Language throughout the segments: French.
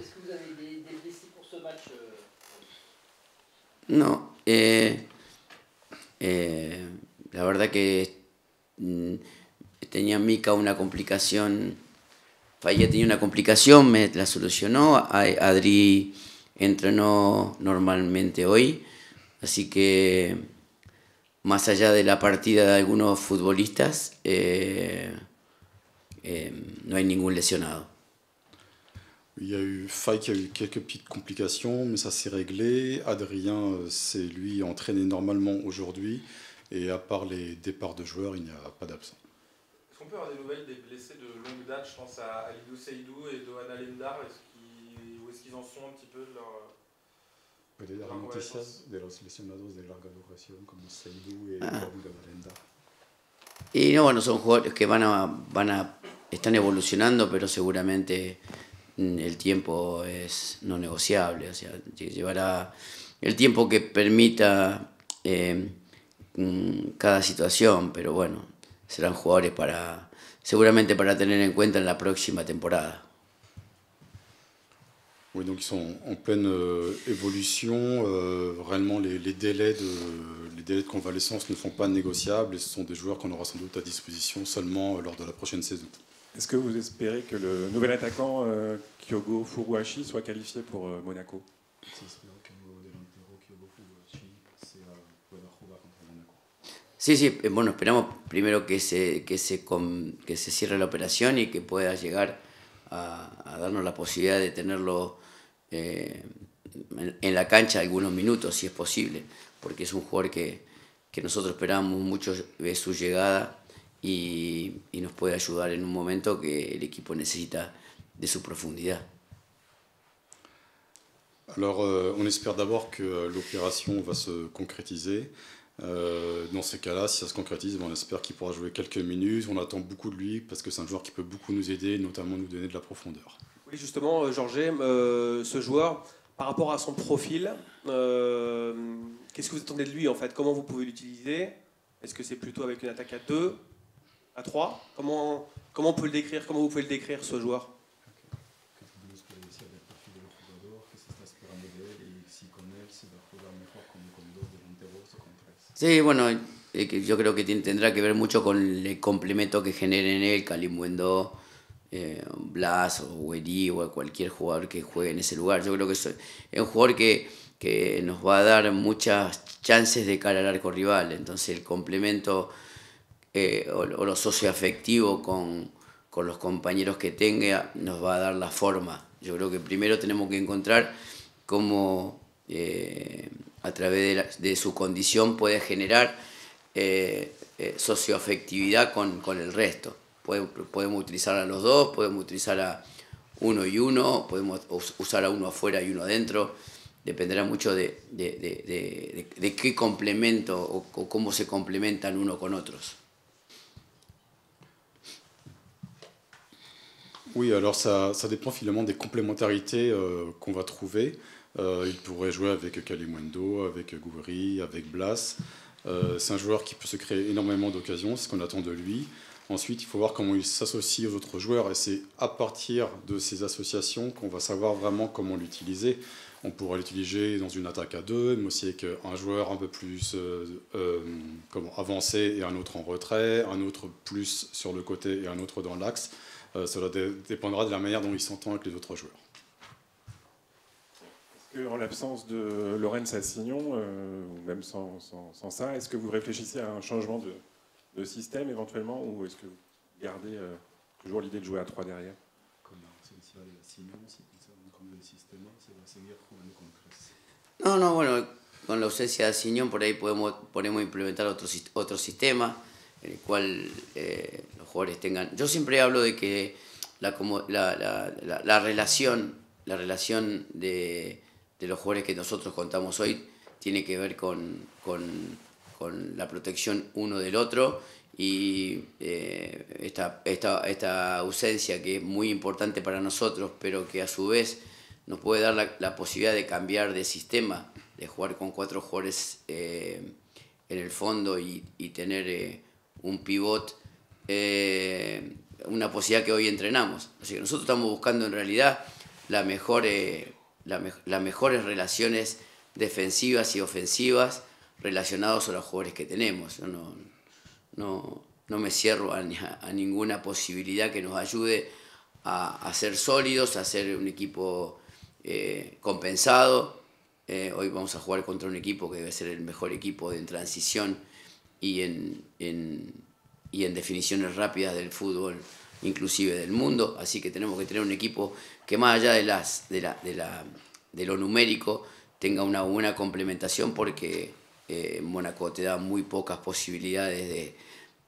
est-ce que vous avez des blessés pour ce match No, la verdad que tenía Mika una complicación, Faía tenía una complicación, me la solucionó, Adri entrenó normalmente hoy, así que más allá de la partida de algunos futbolistas, no hay ningún lesionado. Il y a eu Faye qui a eu quelques petites complications, mais ça s'est réglé. Adrien s'est lui entraîné normalement aujourd'hui. Et à part les départs de joueurs, il n'y a pas d'absent. Est-ce qu'on peut avoir des nouvelles des blessés de longue date? Je pense à Alidou Seydou et Dohan Alendar. Où est-ce qu'ils en sont un petit peu de leur... Puede dar noticias de los lesionados de larga duración como Seydou y Alendar. Y no, bueno, son jugadores que están evolucionando, pero seguramente el tiempo es no negociable, o sea, llevará el tiempo que permita cada situación, pero bueno, serán jugadores seguramente para tener en cuenta en la próxima temporada. Oui, donc ils sont en pleine évolution. Réellement, les délais de convalescence ne sont pas négociables et ce sont des joueurs qu'on aura sans doute à disposition seulement lors de la prochaine saison. Est-ce que vous espérez que le nouvel attaquant Kyogo Furuhashi soit qualifié pour Monaco? Sí, sí, bueno, esperamos primero que se cierre la operación y que pueda llegar a darnos la posibilidad de tenerlo en la cancha algunos minutos, si es posible, porque es un jugador que nosotros esperamos mucho de su llegada y nos puede ayudar en un momento que el equipo necesita de su profundidad. Alors, on espère d'abord que l'opération va se concrétiser. Dans ces cas-là, si ça se concrétise, on espère qu'il pourra jouer quelques minutes. On attend beaucoup de lui parce que c'est un joueur qui peut beaucoup nous aider, notamment nous donner de la profondeur. Oui, justement, Georges, ce joueur, par rapport à son profil, qu'est-ce que vous attendez de lui en fait? Comment vous pouvez l'utiliser? Est-ce que c'est plutôt avec une attaque à 2, à 3? Comment on peut le décrire? Comment vous pouvez le décrire, ce joueur? Sí, bueno, yo creo que tendrá que ver mucho con el complemento que genere en él Kalimuendo, Blas o Guerí o cualquier jugador que juegue en ese lugar. Yo creo que es un jugador que nos va a dar muchas chances de cara al arco rival. Entonces el complemento o lo socioafectivo con los compañeros que tenga nos va a dar la forma. Yo creo que primero tenemos que encontrar cómo a través de su condición puede generar socioafectividad con el resto. Podemos utilizar a los dos, podemos utilizar a uno y uno, podemos usar a uno afuera y uno adentro. Dependerá mucho de qué complemento o cómo se complementan uno con otros. Oui, alors ça dépend finalement des complémentarités qu'on va trouver. Il pourrait jouer avec Kalimuendo, avec Gouiri, avec Blas. C'est un joueur qui peut se créer énormément d'occasions, c'est ce qu'on attend de lui. Ensuite, il faut voir comment il s'associe aux autres joueurs et c'est à partir de ces associations qu'on va savoir vraiment comment l'utiliser. On pourra l'utiliser dans une attaque à 2, mais aussi avec un joueur un peu plus avancé et un autre en retrait, un autre plus sur le côté et un autre dans l'axe. Cela dépendra de la manière dont il s'entend avec les autres joueurs. En l'absence de Laurent Sassignon, ou même sans ça, est-ce que vous réfléchissez à un changement de système éventuellement, ou est-ce que vous gardez toujours l'idée de jouer à 3 derrière? No, bueno, con la ausencia de Sassignon por ahí podemos implementar otro sistema en el cual los jugadores tengan... Yo siempre hablo de que la relación de los jugadores que nosotros contamos hoy tiene que ver con la protección uno del otro y esta ausencia que es muy importante para nosotros, pero que a su vez nos puede dar la posibilidad de cambiar de sistema, de jugar con 4 jugadores en el fondo y tener un pivot, una posibilidad que hoy entrenamos. Así que nosotros estamos buscando en realidad las mejores relaciones defensivas y ofensivas relacionados a los jugadores que tenemos. Yo no me cierro a ninguna posibilidad que nos ayude a ser sólidos, a ser un equipo compensado. Hoy vamos a jugar contra un equipo que debe ser el mejor equipo en transición y en definiciones rápidas del fútbol, inclusive del mundo. Así que tenemos que tener un equipo que, más allá de lo numérico, tenga una buena complementación, porque Mónaco te da muy pocas posibilidades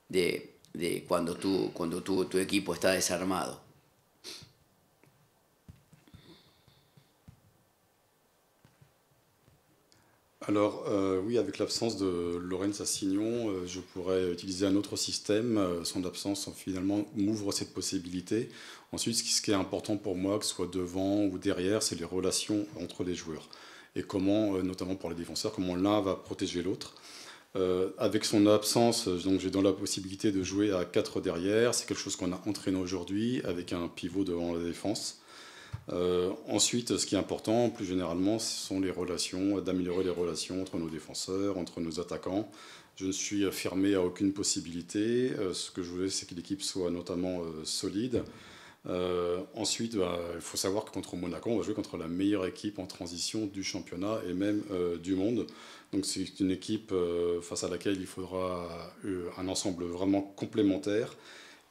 de cuando tu equipo está desarmado. Alors oui, avec l'absence de Laurens Assignon, je pourrais utiliser un autre système. Son absence finalement m'ouvre cette possibilité. Ensuite, ce qui est important pour moi, que ce soit devant ou derrière, c'est les relations entre les joueurs. Et comment, notamment pour les défenseurs, comment l'un va protéger l'autre. Avec son absence, donc j'ai dans la possibilité de jouer à 4 derrière. C'est quelque chose qu'on a entraîné aujourd'hui avec un pivot devant la défense. Ensuite, ce qui est important, plus généralement, ce sont les relations, d'améliorer les relations entre nos défenseurs, entre nos attaquants. Je ne suis fermé à aucune possibilité. Ce que je voulais, c'est que l'équipe soit notamment solide. Ensuite, il faut savoir que contre Monaco, on va jouer contre la meilleure équipe en transition du championnat et même du monde. Donc c'est une équipe face à laquelle il faudra un ensemble vraiment complémentaire,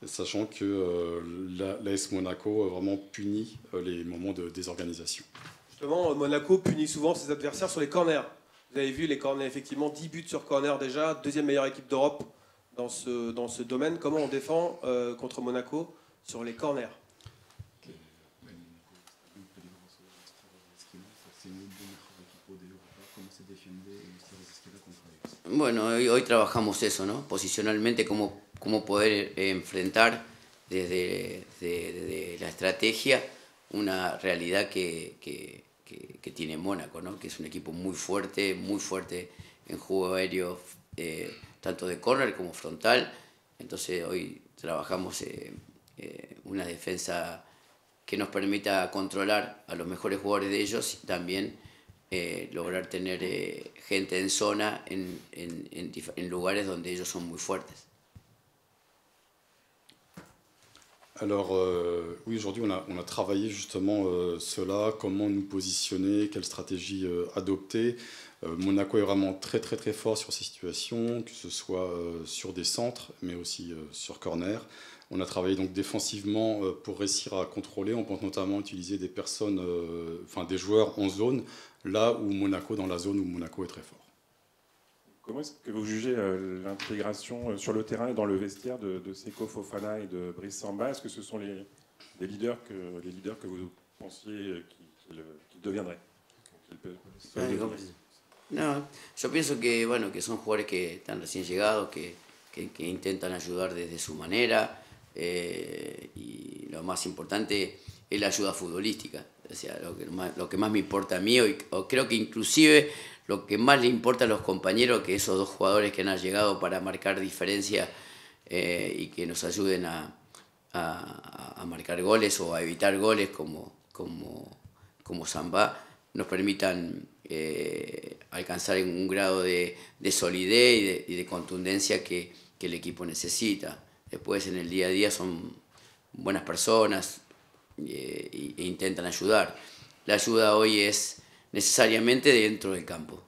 sachant que l'AS Monaco vraiment punit les moments de désorganisation. Justement, Monaco punit souvent ses adversaires sur les corners. Vous avez vu les corners, effectivement, 10 buts sur corner déjà, deuxième meilleure équipe d'Europe dans ce domaine. Comment on défend contre Monaco sur les corners? Bueno, hoy trabajamos eso, ¿no? Posicionalmente, cómo poder enfrentar desde la estrategia una realidad que tiene Mónaco, ¿no? Que es un equipo muy fuerte en juego aéreo, tanto de córner como frontal. Entonces hoy trabajamos una defensa que nos permita controlar a los mejores jugadores de ellos y también lograr tener gente en zona en lugares donde ellos son muy fuertes. Alors oui, aujourd'hui on a travaillé justement cela, comment nous positionner, quelle stratégie adopter. Monaco est vraiment très fort sur ces situations, que ce soit sur des centres mais aussi sur corner. On a travaillé donc défensivement pour réussir à contrôler. On peut notamment utiliser des personnes, des joueurs en zone, là où Monaco, dans la zone où Monaco est très fort. Comment est-ce que vous jugez l'intégration sur le terrain et dans le vestiaire de Seko Fofana et de Brice Samba? Est-ce que ce sont les leaders que vous pensiez qu'ils deviendraient? No, yo pienso que son jugadores que están recién llegados, que intentan ayudar desde su manera, y lo más importante es la ayuda futbolística. O sea, lo que más me importa a mí, o creo que inclusive lo que más le importa a los compañeros, que esos dos jugadores que han llegado para marcar diferencia y que nos ayuden a marcar goles o a evitar goles como Samba, nos permitan alcanzar un grado de solidez y de contundencia que el equipo necesita. Después, en el día a día, son buenas personas e intentan ayudar. La ayuda hoy es necesariamente dentro del campo.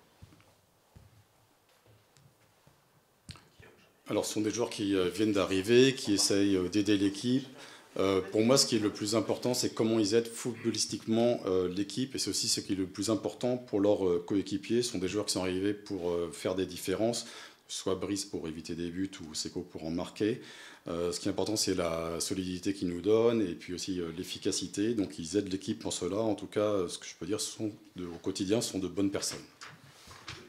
Alors, ce sont des joueurs qui viennent d'arriver, qui essayent d'aider l'équipe. Pour moi, ce qui est le plus important, c'est comment ils aident footballistiquement l'équipe, et c'est aussi ce qui est le plus important pour leurs coéquipiers. Ce sont des joueurs qui sont arrivés pour faire des différences, soit Brice pour éviter des buts ou Seko pour en marquer. Ce qui est important, c'est la solidité qu'ils nous donnent et puis aussi l'efficacité. Donc ils aident l'équipe en cela. En tout cas, ce que je peux dire, au quotidien, ce sont de bonnes personnes.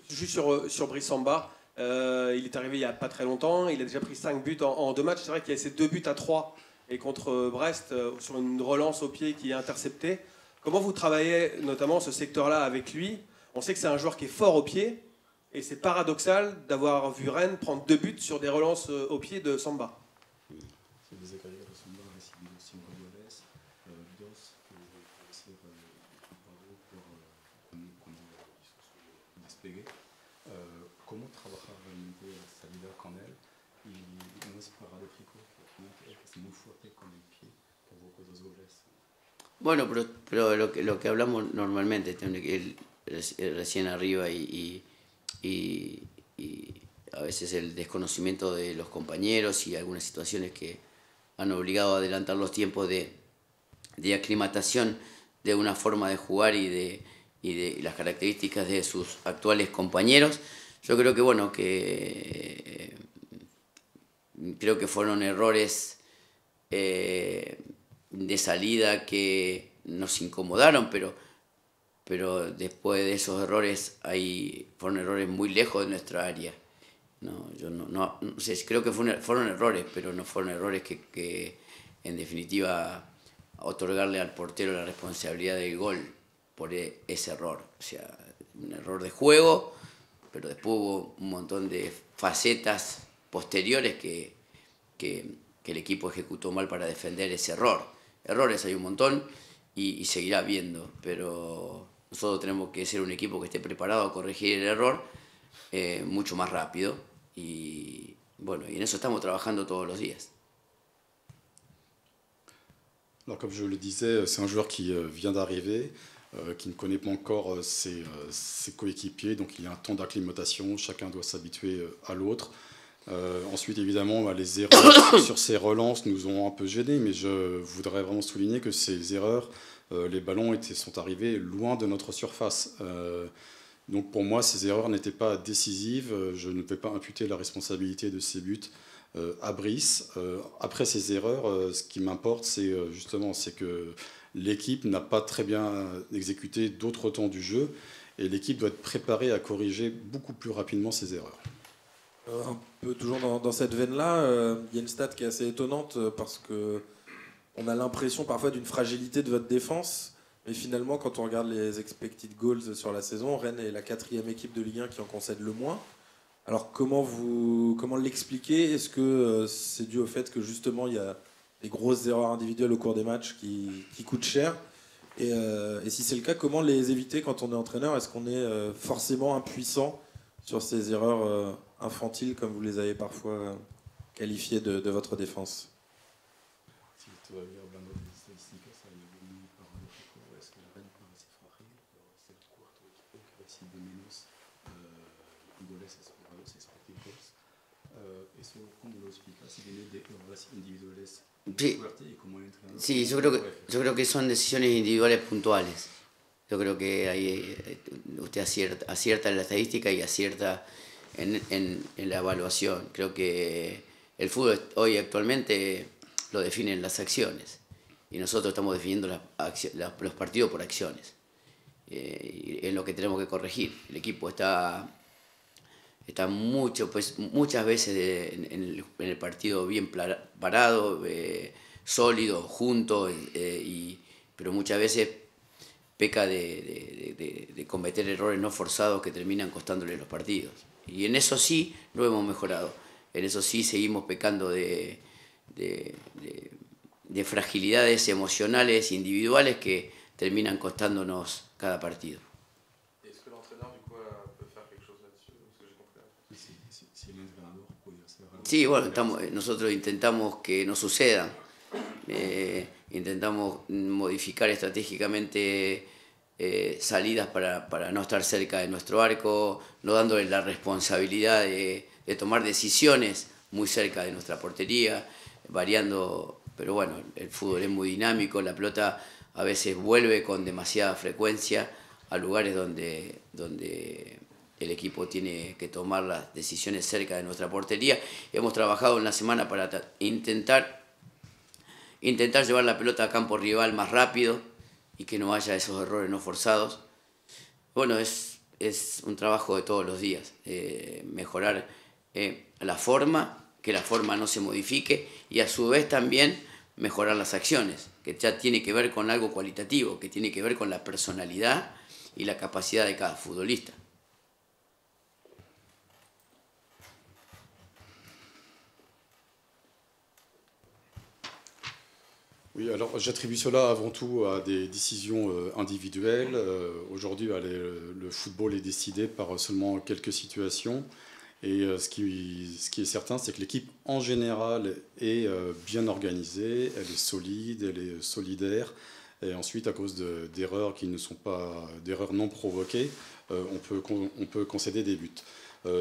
Juste sur Brice Samba, il est arrivé il n'y a pas très longtemps. Il a déjà pris 5 buts en 2 matchs. C'est vrai qu'il y a ces 2 buts à 3 et contre Brest sur une relance au pied qui est interceptée. Comment vous travaillez notamment ce secteur-là avec lui? On sait que c'est un joueur qui est fort au pied. Et c'est paradoxal d'avoir vu Rennes prendre 2 buts sur des relances au pied de Samba. decir, Pablo, por despegue. ¿Cómo trabajar realmente la salida con él? Y no es para de Frico, que es muy fuerte con el pie, provocó 2 goles. Bueno, pero lo que hablamos normalmente, él recién arriba y a veces el desconocimiento de los compañeros y algunas situaciones que han obligado a adelantar los tiempos de aclimatación de una forma de jugar y de las características de sus actuales compañeros. Yo creo que bueno, creo que fueron errores de salida que nos incomodaron, pero después de esos errores fueron errores muy lejos de nuestra área. Yo no sé, creo que fueron errores, pero no fueron errores que en definitiva otorgarle al portero la responsabilidad del gol por ese error. O sea, un error de juego, pero después hubo un montón de facetas posteriores que el equipo ejecutó mal para defender ese error. Errores hay un montón y seguirá habiendo, pero nosotros tenemos que ser un equipo que esté preparado a corregir el error mucho más rápido y bueno, y en eso estamos trabajando todos los días. Alors, comme je le disais, c'est un joueur qui vient d'arriver, qui ne connaît pas encore ses coéquipiers, donc il y a un temps d'acclimatation, chacun doit s'habituer à l'autre. Ensuite, évidemment, les erreurs sur ces relances nous ont un peu gênés, mais je voudrais vraiment souligner que ces erreurs, les ballons sont arrivés loin de notre surface. Donc pour moi, ces erreurs n'étaient pas décisives. Je ne vais pas imputer la responsabilité de ces buts à Brice. Après ces erreurs, ce qui m'importe, c'est justement que l'équipe n'a pas très bien exécuté d'autres temps du jeu, et l'équipe doit être préparée à corriger beaucoup plus rapidement ces erreurs. Un peu toujours dans cette veine-là, il y a une stat qui est assez étonnante parce qu'on a l'impression parfois d'une fragilité de votre défense, mais finalement quand on regarde les expected goals sur la saison, Rennes est la 4e équipe de Ligue 1 qui en concède le moins. Alors comment l'expliquer? Est-ce que c'est dû au fait que justement il y a des grosses erreurs individuelles au cours des matchs qui coûtent cher, et si c'est le cas, comment les éviter quand on est entraîneur? Est-ce qu'on est forcément impuissant sur ces erreurs infantiles, comme vous les avez parfois qualifiées de votre défense? Si todavía hablando de estadísticas, hay un parámetro, es que la Rennes parece frágil, es el cuarto equipo que recibe menos goles esperados, expected goals. Eso, ¿cómo lo explica? Si viene de errores individuales Sí. fuertes y como el entrenador. Sí, yo creo que son decisiones individuales puntuales. Yo creo que ahí usted acierta en la estadística y acierta en la evaluación. Creo que el fútbol hoy actualmente lo definen las acciones y nosotros estamos definiendo los partidos por acciones. Y es lo que tenemos que corregir. El equipo está muchas veces en el partido bien parado, sólido, junto, pero muchas veces peca de cometer errores no forzados que terminan costándole los partidos. Y en eso sí lo hemos mejorado. En eso sí seguimos pecando de fragilidades emocionales individuales que terminan costándonos cada partido. Est-ce que l'entraîneur du coup peut faire quelque chose là-dessus? Parce que j'ai compris. Si el entrenador puede hacer algo. Sí, bueno, nosotros intentamos que no suceda. Intentamos modificar estratégicamente salidas para no estar cerca de nuestro arco, no dándole la responsabilidad de tomar decisiones muy cerca de nuestra portería, variando, pero bueno, el fútbol es muy dinámico, la pelota a veces vuelve con demasiada frecuencia a lugares donde el equipo tiene que tomar las decisiones cerca de nuestra portería. Hemos trabajado en la semana para intentar llevar la pelota a campo rival más rápido y que no haya esos errores no forzados. Bueno, es un trabajo de todos los días, mejorar la forma, que la forma no se modifique, y a su vez también mejorar las acciones, que ya tiene que ver con algo cualitativo, que tiene que ver con la personalidad y la capacidad de cada futbolista. Oui, alors j'attribue cela avant tout à des décisions individuelles. Aujourd'hui, le football est décidé par seulement quelques situations. Et ce qui est certain, c'est que l'équipe en général est bien organisée, elle est solide, elle est solidaire. Et ensuite, à cause d'erreurs qui ne sont pas d'erreurs non provoquées, on peut concéder des buts.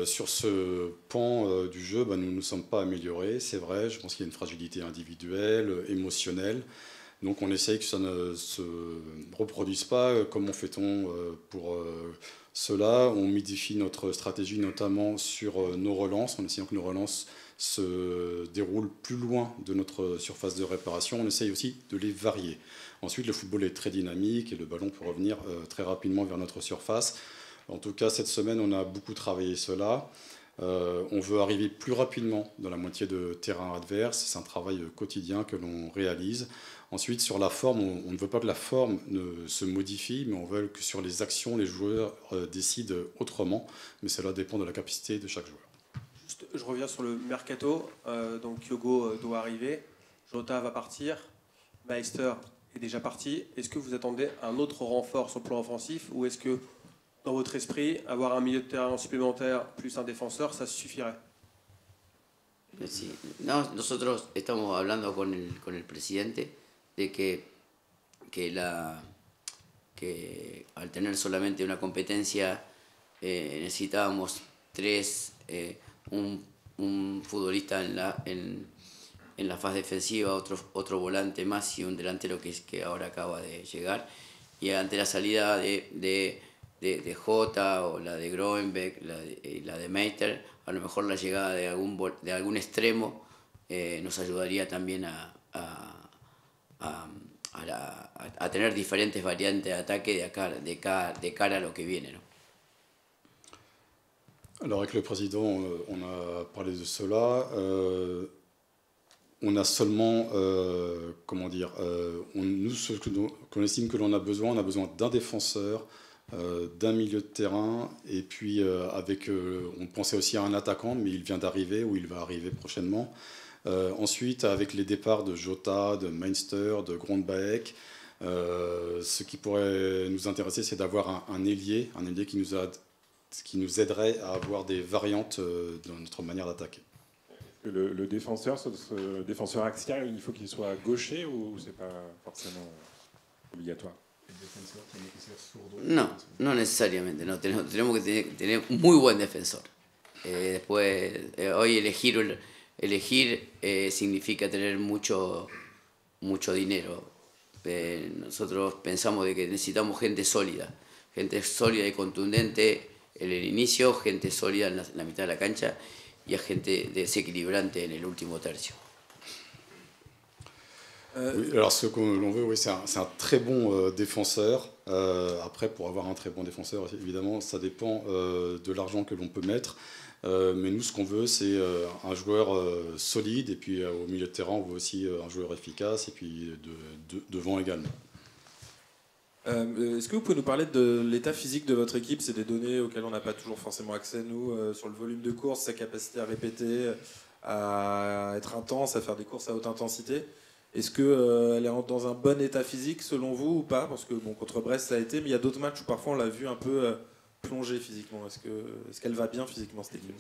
Sur ce pan du jeu, nous ne nous sommes pas améliorés, c'est vrai. Je pense qu'il y a une fragilité individuelle, émotionnelle. Donc on essaye que ça ne se reproduise pas. Comment fait-on pour cela? On modifie notre stratégie notamment sur nos relances, en essayant que nos relances se déroulent plus loin de notre surface de réparation. On essaye aussi de les varier. Ensuite, le football est très dynamique et le ballon peut revenir très rapidement vers notre surface. En tout cas, cette semaine, on a beaucoup travaillé cela. On veut arriver plus rapidement dans la moitié de terrain adverse. C'est un travail quotidien que l'on réalise. Ensuite, sur la forme, on ne veut pas que la forme se modifie, mais on veut que sur les actions, les joueurs décident autrement. Mais cela dépend de la capacité de chaque joueur. Juste, je reviens sur le mercato. Donc Kyogo doit arriver. Jota va partir. Meister est déjà parti. Est-ce que vous attendez un autre renfort sur le plan offensif, ou est-ce que dans votre esprit, avoir un milieu de terrain supplémentaire plus un défenseur, ça suffirait? Sí. No, nosotros estamos hablando con el presidente de que al tener solamente una competencia necesitábamos un futbolista en la fase defensiva, otro volante más y un delantero que ahora acaba de llegar. Y ante la salida de Jota o la de Groenbeck, la de Meister, a lo mejor la llegada de algún extremo nos ayudaría también a tener diferentes variantes de ataque de cara a lo que viene, ¿no? Alors avec le président, on a parlé de cela. On a seulement, nous, ce qu'on estime que l'on a besoin d'un défenseur, d'un milieu de terrain, et puis on pensait aussi à un attaquant, mais il vient d'arriver, ou il va arriver prochainement. Ensuite, avec les départs de Jota, de Meister, de Grondbaek, ce qui pourrait nous intéresser, c'est d'avoir un ailier qui nous aiderait à avoir des variantes dans notre manière d'attaquer. Le défenseur, ce défenseur axial, il faut qu'il soit gaucher ou c'est pas forcément obligatoire? No, no necesariamente. No, tenemos que tener un muy buen defensor. Después, hoy elegir significa tener mucho dinero. Nosotros pensamos de que necesitamos gente sólida y contundente en el inicio, gente sólida en la mitad de la cancha y a gente desequilibrante en el último tercio. Oui, alors ce que l'on veut, oui, c'est un très bon défenseur. Après, pour avoir un très bon défenseur, évidemment, ça dépend de l'argent que l'on peut mettre. Mais nous, ce qu'on veut, c'est un joueur solide. Et puis au milieu de terrain, on veut aussi un joueur efficace. Et puis devant également. Est-ce que vous pouvez nous parler de l'état physique de votre équipe? C'est des données auxquelles on n'a pas toujours forcément accès, nous, sur le volume de course, sa capacité à répéter, à être intense, à faire des courses à haute intensité. Est-ce qu'elle est dans un bon état physique selon vous ou pas? Parce que bon, contre Brest ça a été, mais il y a d'autres matchs où parfois on l'a vu un peu plonger physiquement. Est-ce qu'elle va bien physiquement cette équipe?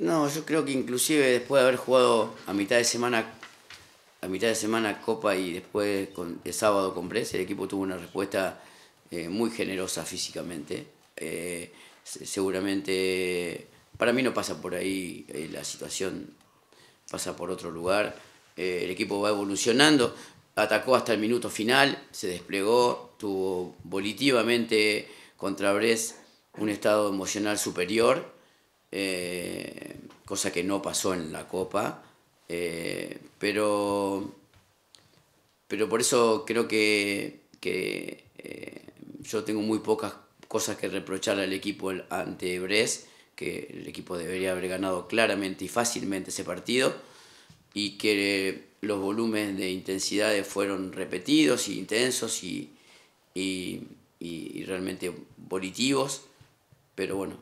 No, yo creo que inclusive después de haber jugado a mitad de semana Copa y después el sábado con Brest, el equipo tuvo una respuesta muy generosa físicamente. Seguramente para mí no pasa por ahí la situación, pasa por otro lugar. El equipo va evolucionando, atacó hasta el minuto final, se desplegó, tuvo volitivamente contra Brest un estado emocional superior, cosa que no pasó en la Copa, pero por eso creo que yo tengo muy pocas cosas que reprocharle al equipo ante Brest, que el equipo debería haber ganado claramente y fácilmente ese partido, y que los volúmenes de intensidades fueron repetidos y intensos y y realmente volitivos, pero bueno,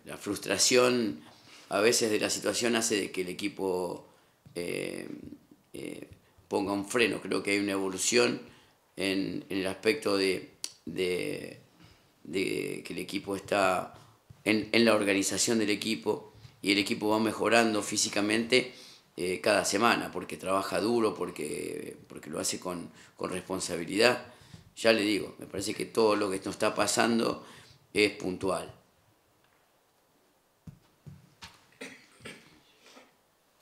la frustración a veces de la situación hace de que el equipo ponga un freno. Creo que hay una evolución en el aspecto de que el equipo está en la organización del equipo y el equipo va mejorando físicamente cada semana porque trabaja duro, porque lo hace con responsabilidad. Ya le digo, me parece que todo lo que nos está pasando es puntual.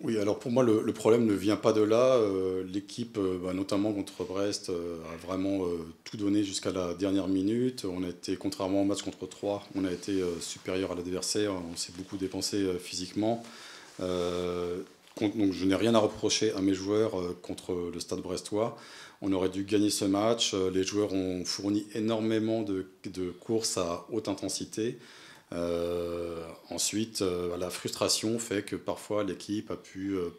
Oui, alors pour moi, le problème ne vient pas de là. L'équipe, notamment contre Brest, a vraiment tout donné jusqu'à la dernière minute. On a été, contrairement au match contre Troyes, on a été supérieur à l'adversaire. On s'est beaucoup dépensé physiquement. Donc je n'ai rien à reprocher à mes joueurs contre le Stade brestois. On aurait dû gagner ce match. Les joueurs ont fourni énormément de courses à haute intensité. Ensuite, la frustration fait que parfois l'équipe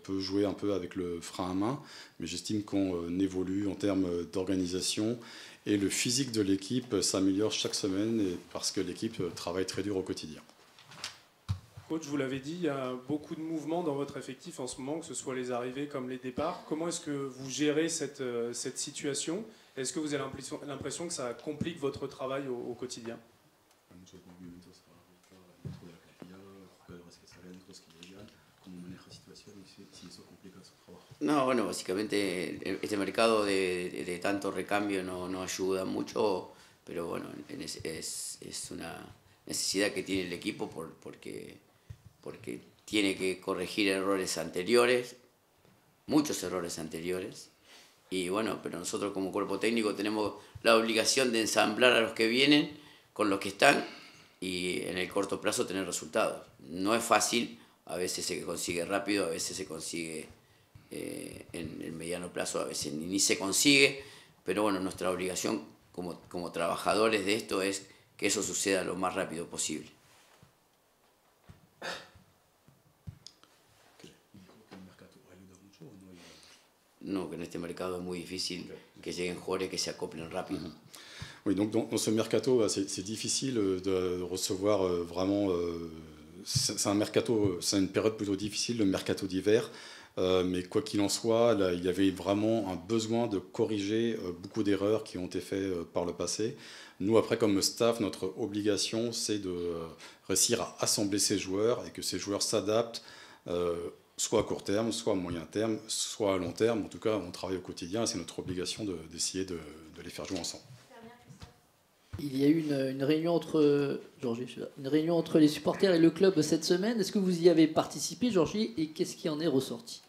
peut jouer un peu avec le frein à main, mais j'estime qu'on évolue en termes d'organisation et le physique de l'équipe s'améliore chaque semaine parce que l'équipe travaille très dur au quotidien. Coach, vous l'avez dit, il y a beaucoup de mouvements dans votre effectif en ce moment, que ce soit les arrivées comme les départs. Comment est-ce que vous gérez cette situation? Est-ce que vous avez l'impression que ça complique votre travail au quotidien? No, bueno, básicamente este mercado de tanto recambio no ayuda mucho, pero bueno, es una necesidad que tiene el equipo porque tiene que corregir errores anteriores, muchos errores anteriores, y bueno, pero nosotros como cuerpo técnico tenemos la obligación de ensamblar a los que vienen con los que están y en el corto plazo tener resultados. No es fácil, a veces se consigue rápido, a veces se consigue en el mediano plazo, a veces ni se consigue, pero bueno, nuestra obligación como trabajadores de esto es que eso suceda lo más rápido posible. No, que en este mercado es muy difícil que lleguen jugadores que se acoplen rápido. Oui, donc dans ce mercato, c'est difficile de recevoir vraiment. C'est un mercato, c'est une période plutôt difficile, le mercato d'hiver. Mais quoi qu'il en soit, là, il y avait vraiment un besoin de corriger beaucoup d'erreurs qui ont été faites par le passé. Nous, après, comme staff, notre obligation, c'est de réussir à assembler ces joueurs et que ces joueurs s'adaptent, soit à court terme, soit à moyen terme, soit à long terme. En tout cas, on travaille au quotidien et c'est notre obligation d'essayer de les faire jouer ensemble. Il y a eu une réunion entre les supporters et le club cette semaine. Est-ce que vous y avez participé, Georgie, et qu'est-ce qui en est ressorti?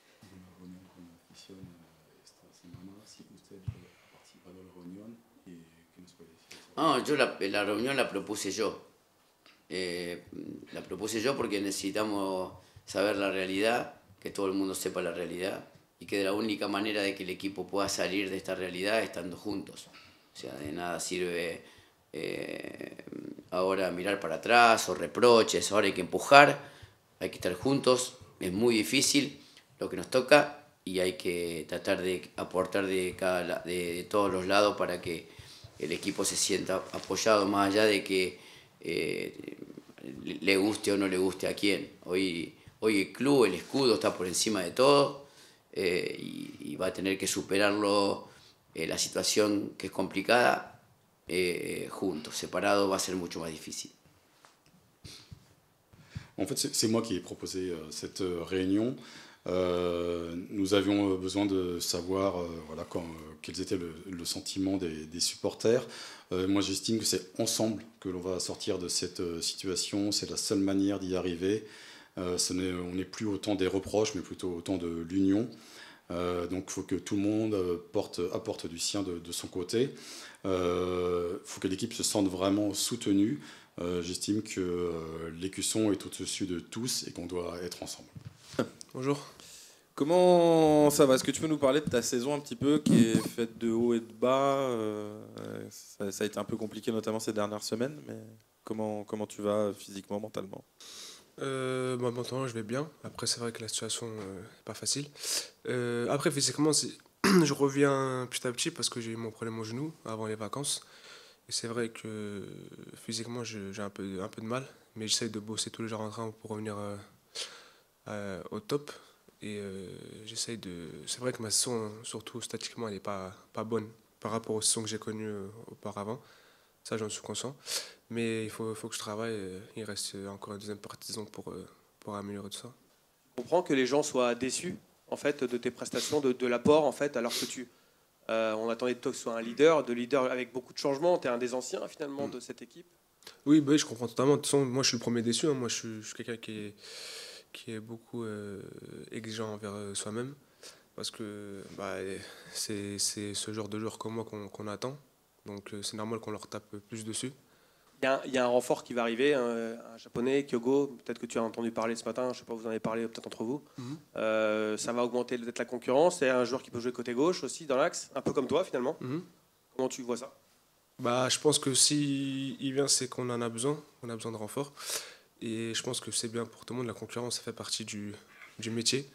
Yo la reunión la propuse yo. La propuse yo porque necesitamos saber la realidad, que todo el mundo sepa la realidad y que de la única manera de que el equipo pueda salir de esta realidad es estando juntos. O sea, de nada sirve ahora mirar para atrás o reproches, ahora hay que empujar, hay que estar juntos, es muy difícil lo que nos toca y hay que tratar de aportar de todos los lados para que el equipo se sienta apoyado más allá de que le guste o no le guste a quién. Hoy el club, el escudo está por encima de todo y va a tener que superarlo, la situación que es complicada, juntos. Separado va a ser mucho más difícil. En fait, c'est moi qui ai proposé cette réunion. Nous avions besoin de savoir quels étaient le sentiment des supporters. Moi, j'estime que c'est ensemble que l'on va sortir de cette situation. C'est la seule manière d'y arriver. On n'est plus autant des reproches, mais plutôt autant de l'union. Donc, il faut que tout le monde apporte du sien de son côté. Il faut que l'équipe se sente vraiment soutenue. J'estime que l'écusson est au-dessus de tous et qu'on doit être ensemble. Bonjour. Comment ça va? Est-ce que tu peux nous parler de ta saison un petit peu, qui est faite de haut et de bas? Ça a été un peu compliqué, notamment ces dernières semaines, mais comment tu vas physiquement, mentalement? Maintenant, je vais bien. Après, c'est vrai que la situation n'est pas facile. Après, physiquement, je reviens petit à petit parce que j'ai eu mon problème au genou avant les vacances. Et c'est vrai que physiquement, j'ai un peu de mal, mais j'essaye de bosser tous les jours en train pour revenir au top. Et j'essaye de. C'est vrai que ma saison, surtout statiquement, elle n'est pas bonne par rapport aux saisons que j'ai connues auparavant. Ça, j'en suis conscient. Mais faut que je travaille. Il reste encore une deuxième partie de saison pour améliorer tout ça. Je comprends que les gens soient déçus en fait, de tes prestations, de l'apport, en fait, alors que on attendait de toi que tu sois un leader, avec beaucoup de changements. Tu es un des anciens, finalement, de cette équipe. Oui, bah oui, je comprends totalement. De toute façon, moi, je suis le premier déçu. Hein. Moi, je suis quelqu'un qui est beaucoup exigeant envers soi-même. Parce que bah, c'est ce genre de joueur comme moi qu'on attend. Donc, c'est normal qu'on leur tape plus dessus. Il y a un renfort qui va arriver, un japonais, Kyogo, peut-être que tu as entendu parler ce matin, je ne sais pas, vous en avez parlé peut-être entre vous. Ça va augmenter peut-être la concurrence. C'est un joueur qui peut jouer côté gauche aussi, dans l'axe, un peu comme toi finalement. Comment tu vois ça? Bah, je pense que si il vient, c'est qu'on en a besoin. On a besoin de renfort. Et je pense que c'est bien pour tout le monde. La concurrence, ça fait partie du métier.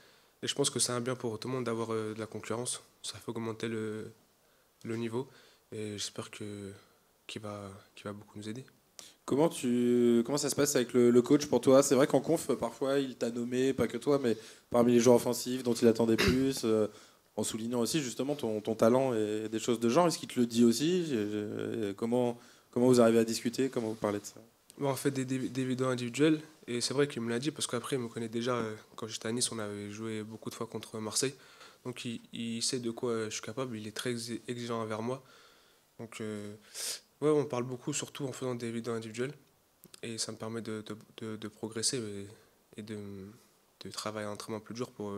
Et je pense que c'est un bien pour tout le monde d'avoir de la concurrence. Ça fait augmenter le niveau. Et j'espère qu'il va beaucoup nous aider. Comment ça se passe avec le coach pour toi? C'est vrai qu'en conf, parfois, il t'a nommé, pas que toi, mais parmi les joueurs offensifs dont il attendait plus, en soulignant aussi justement ton talent et des choses de genre. Est-ce qu'il te le dit aussi? Comment vous arrivez à discuter? Comment vous parlez de ça? Bon, on fait des vidéos individuelles. Et c'est vrai qu'il me l'a dit parce qu'après, il me connaît déjà. Quand j'étais à Nice, on avait joué beaucoup de fois contre Marseille. Donc il sait de quoi je suis capable. Il est très exigeant envers moi. Donc ouais, on parle beaucoup, surtout en faisant des vidéos individuelles. Et ça me permet de progresser et de travailler un entraînement plus dur pour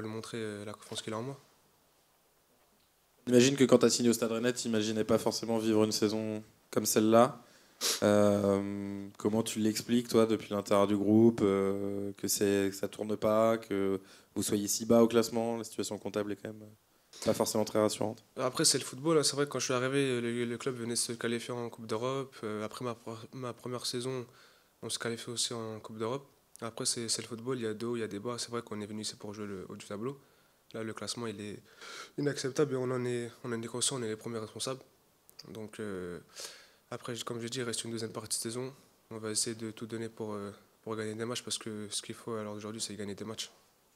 lui montrer la confiance qu'il a en moi. J'imagine que quand tu as signé au Stade Rennais, tu n'imaginais pas forcément vivre une saison comme celle-là. Comment tu l'expliques, toi, depuis l'intérieur du groupe, que ça ne tourne pas, que vous soyez si bas au classement? La situation comptable est quand même pas forcément très rassurante. Après, c'est le football. Hein. C'est vrai que quand je suis arrivé, le club venait se qualifier en Coupe d'Europe. Après ma première saison, on se qualifiait aussi en Coupe d'Europe. Après, c'est le football. Il y a des hauts, il y a des bas. C'est vrai qu'on est venu ici pour jouer le haut du tableau. Là, le classement, il est inacceptable et on en est conscient, on est les premiers responsables. Donc, après, comme je dis, il reste une deuxième partie de saison. On va essayer de tout donner pour gagner des matchs parce que ce qu'il faut à l'heure d'aujourd'hui, c'est gagner des matchs.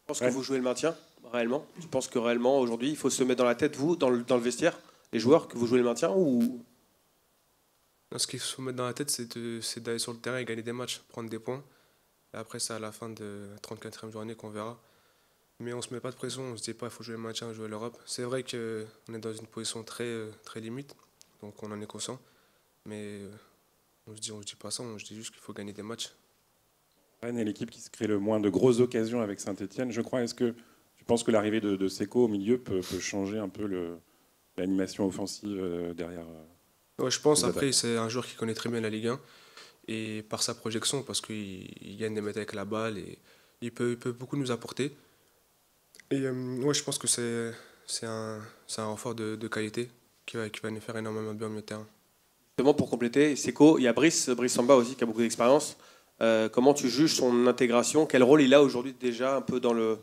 Tu penses que vous jouez le maintien, réellement? Tu penses que réellement, aujourd'hui, il faut se mettre dans la tête, vous, dans le vestiaire, les joueurs, que vous jouez le maintien ou... Non, ce qu'il faut mettre dans la tête, c'est d'aller sur le terrain et gagner des matchs, prendre des points. Et après, c'est à la fin de la 34e journée qu'on verra. Mais on ne se met pas de pression, on ne se dit pas il faut jouer le maintien, jouer l'Europe. C'est vrai qu'on est dans une position très, très limite, donc on en est conscient. Mais on se dit pas ça, on se dit juste qu'il faut gagner des matchs. Rennes est l'équipe qui se crée le moins de grosses occasions avec Saint-Etienne, je crois. Est-ce que tu penses que l'arrivée de Seko au milieu peut changer un peu l'animation offensive derrière? Ouais, je pense. Après, c'est un joueur qui connaît très bien la Ligue 1. Et par sa projection, parce qu'il gagne des mètres avec la balle, et il peut beaucoup nous apporter. Et ouais, je pense que c'est un renfort de qualité qui va nous faire énormément bien au milieu de terrain. Justement, pour compléter, Seko, il y a Brice Samba aussi qui a beaucoup d'expérience. Comment tu juges son intégration? Quel rôle il a aujourd'hui déjà un peu dans le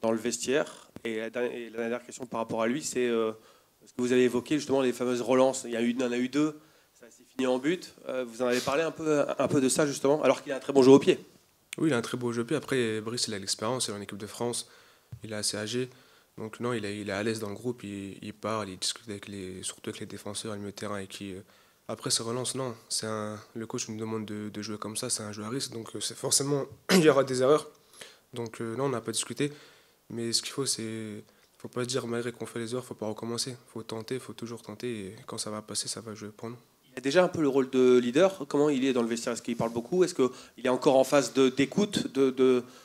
vestiaire? Et la dernière question par rapport à lui, c'est ce que vous avez évoqué justement les fameuses relances. Il y en a eu deux, ça s'est fini en but. Vous en avez parlé un peu de ça justement, alors qu'il a un très bon jeu au pied. Oui, il a un très beau jeu au pied. Après, Brice, il a l'expérience, il est en équipe de France, il est assez âgé. Donc non, il est à l'aise dans le groupe, il parle, il discute surtout avec les défenseurs, le milieu de terrain. Après, ces relances, non. Le coach nous demande de jouer comme ça, c'est un jeu à risque. Donc forcément, il y aura des erreurs. Donc non, on n'a pas discuté. Mais ce qu'il faut, faut pas se dire malgré qu'on fait les erreurs, faut pas recommencer. Il faut tenter, il faut toujours tenter. Et quand ça va passer, ça va jouer pour nous. Il a déjà un peu le rôle de leader. Comment il est dans le vestiaire? Est-ce qu'il parle beaucoup? Est-ce qu'il est encore en phase d'écoute,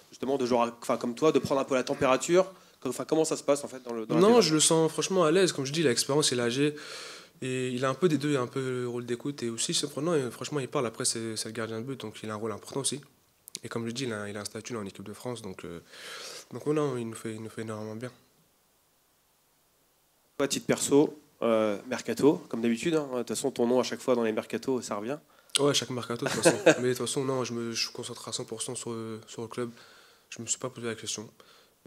justement de joueurs comme toi, de prendre un peu la température? Comment ça se passe en fait dans Non, je le sens franchement à l'aise. Comme je dis, il a l'expérience, il est âgé. Et il a un peu des deux, il a un peu le rôle d'écoute et aussi surprenant. Et franchement, il parle. Après, c'est le gardien de but, donc il a un rôle important aussi. Et comme je dis, il a un statut en équipe de France, donc non, il nous fait énormément bien. À titre perso, mercato, comme d'habitude. Hein. De toute façon, ton nom à chaque fois dans les mercatos, ça revient. Ouais, chaque mercato de toute façon. Mais de toute façon, non, je me concentre à 100% sur le club. Je me suis pas posé la question.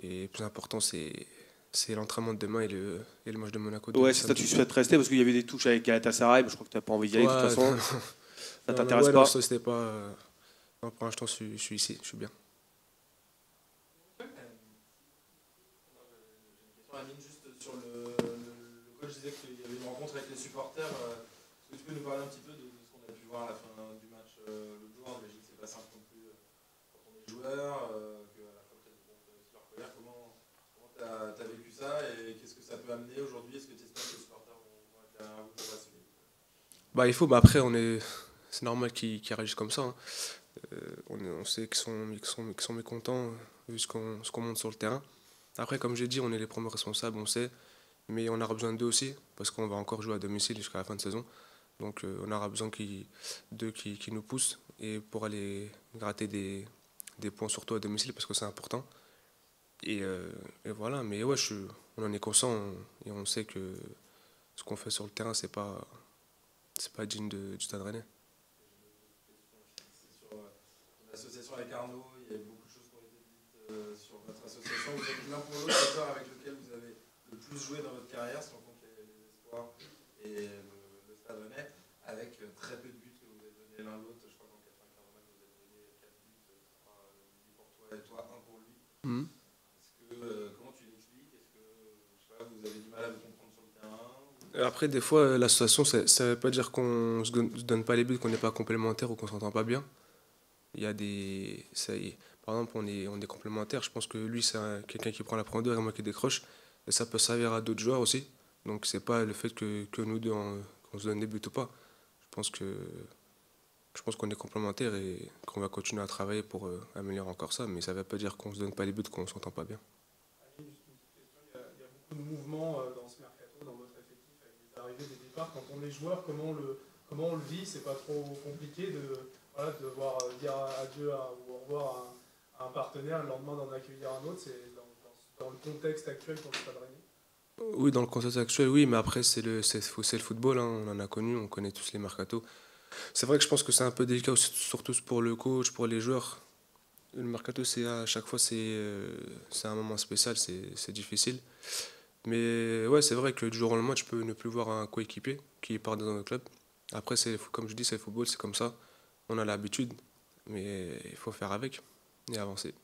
Et le plus important, c'est c'est l'entraînement de demain et le match de Monaco. Ouais, c'est ça, tu souhaites rester parce qu'il y avait des touches avec Galatasaray, mais je crois que tu n'as pas envie d'y aller de toute façon. Ça t'intéresse pas? Non, c'était pas. Non, pour l'instant, je suis ici, je suis bien. Amine, juste sur le coach disait qu'il y avait une rencontre avec les supporters. Est-ce que tu peux nous parler un petit peu de ce qu'on a pu voir à la fin du match l'autre jour? J'imagine que c'est pas simple non plus quand on est joueur, qu'à la fois peut-être aussi leur colère. Comment t'as vécu ça et qu'est-ce que ça peut amener aujourd'hui? Est-ce que tu espères que les supporters vont être derrière vous pour la suite? Bah, il faut, bah après, c'est normal qu'ils réagissent comme ça, hein. On sait qu'ils sont mécontents vu ce qu'on monte sur le terrain. Après, comme j'ai dit, on est les premiers responsables, on sait, mais on aura besoin d'eux aussi, parce qu'on va encore jouer à domicile jusqu'à la fin de saison. Donc on aura besoin d'eux qui nous poussent et pour aller gratter des points surtout à domicile, parce que c'est important. Et voilà, mais ouais, on en est conscient et on sait que ce qu'on fait sur le terrain, c'est pas digne du Stade Rennais. Sur l'association avec Arnaud, il y a eu beaucoup de choses qui ont été dites sur votre association. Vous êtes l'un pour l'autre le joueur avec lequel vous avez le plus joué dans votre carrière, si on compte les espoirs et le Stade Rennais, avec très peu de buts que vous avez donnés l'un l'autre. Je crois qu'en 95 matchs, vous avez donné 4 buts, 3 buts pour toi et toi, 1 pour lui. Comment tu l'expliques? Est-ce que je sais pas, vous avez du mal à vous comprendre sur le terrain? Après, des fois, l'association, ça ne veut pas dire qu'on ne se donne pas les buts, qu'on n'est pas complémentaire ou qu'on ne s'entend pas bien. Il y a par exemple, on est complémentaires. Je pense que lui, c'est quelqu'un qui prend la profondeur et moi qui décroche. Et ça peut servir à d'autres joueurs aussi. Donc, c'est pas le fait que nous deux, qu'on se donne des buts ou pas. Je pense qu'on est complémentaires et qu'on va continuer à travailler pour améliorer encore ça. Mais ça ne veut pas dire qu'on ne se donne pas les buts, qu'on ne s'entend pas bien. Juste une petite question. Il y a beaucoup de mouvements dans ce mercato, dans votre effectif, avec des arrivées, des départs. Quand on est joueur, comment on le vit? C'est pas trop compliqué de devoir dire adieu ou au revoir à un partenaire, le lendemain d'en accueillir un autre? C'est dans le contexte actuel pour le Stade Rennais? Oui, dans le contexte actuel, oui, mais après, c'est le football, hein, on en a connu, on connaît tous les mercatos. C'est vrai que je pense que c'est un peu délicat, surtout pour le coach, pour les joueurs. Le mercato, à chaque fois, c'est un moment spécial, c'est difficile. Mais ouais, c'est vrai que du jour au lendemain, tu peux ne plus voir un coéquipier qui part dans un club. Après, comme je dis, c'est le football, c'est comme ça. On a l'habitude, mais il faut faire avec et avancer.